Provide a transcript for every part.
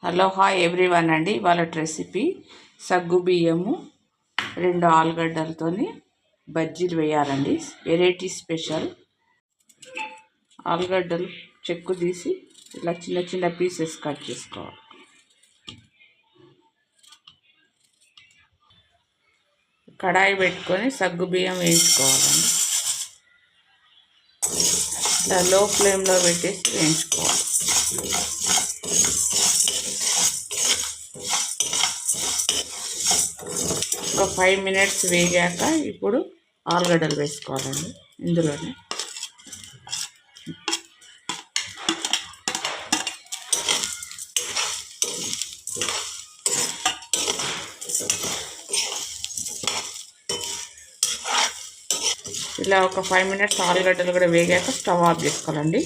Hello hi everyone అండి. ఇవాళ recipe సగ్గు బియ్యము 2 ఆలుగడ్డలతోని బజ్జీలు వేయాలండి. Variety special. ఆలుగడ్డలు చెక్కు తీసి ఇలా చిన్న చిన్న పీసెస్ కట్ చేసుకోవాలి. కడాయి పెట్టుకొని సగ్గు బియ్యం వేయించుకోవాలండి. ఇలా లో ఫ్లేమ్లో పెట్టేసి వేయించుకోవాలి. ఒక 5 మినిట్స్ వేగాక ఇప్పుడు ఆలుగడ్డలు వేసుకోవాలండి. ఇందులోనే ఇలా ఒక 5 మినిట్స్ ఆలుగడ్డలు కూడా వేగాక స్టవ్ ఆఫ్ చేసుకోవాలండి.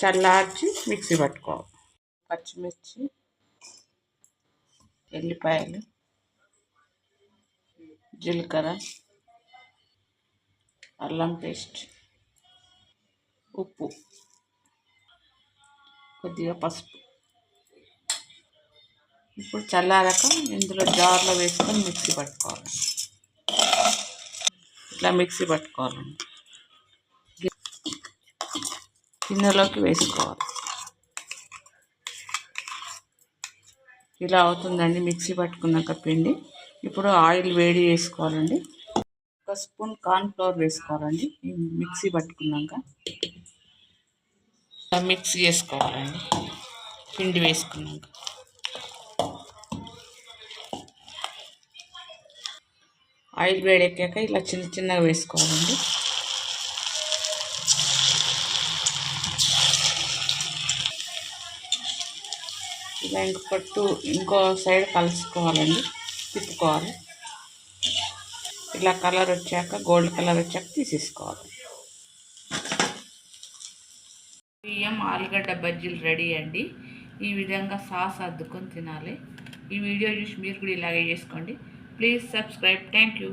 చల్లార్చి మిక్సీ పట్టుకోవాలి. పచ్చిమిర్చి, ఎల్లిపాయలు, జీలకర్ర, అల్లం పేస్ట్, ఉప్పు, కొద్దిగా పసుపు. ఇప్పుడు చల్లారాక ఇందులో జార్లో వేసుకొని మిక్సీ పట్టుకోవాలి. ఇట్లా మిక్సీ పట్టుకోవాలండి. గిన్నెలోకి వేసుకోవాలి. ఇలా అవుతుందండి మిక్సీ పట్టుకున్నాక పిండి. ఇప్పుడు ఆయిల్ వేడి చేసుకోవాలండి. 1 స్పూన్ కార్న్ ఫ్లోర్ వేసుకోవాలండి. మిక్సీ పట్టుకున్నాక మిక్స్ చేసుకోవాలండి. పిండి వేసుకున్నాక ఆయిల్ వేడెక్కాక ఇలా చిన్న చిన్నగా వేసుకోవాలండి. ఇలా ఇంకో సైడ్ కలుసుకోవాలండి, తిప్పుకోవాలి. ఇలా కలర్ వచ్చాక, గోల్డ్ కలర్ వచ్చాక తీసేసుకోవాలి. బియ్యం ఆలుగడ్డ బజ్జీలు రెడీ అండి. ఈ విధంగా సాస్ అద్దుకొని తినాలి. ఈ వీడియో చూసి మీరు కూడా ఇలాగే చేసుకోండి. Please subscribe. Thank you.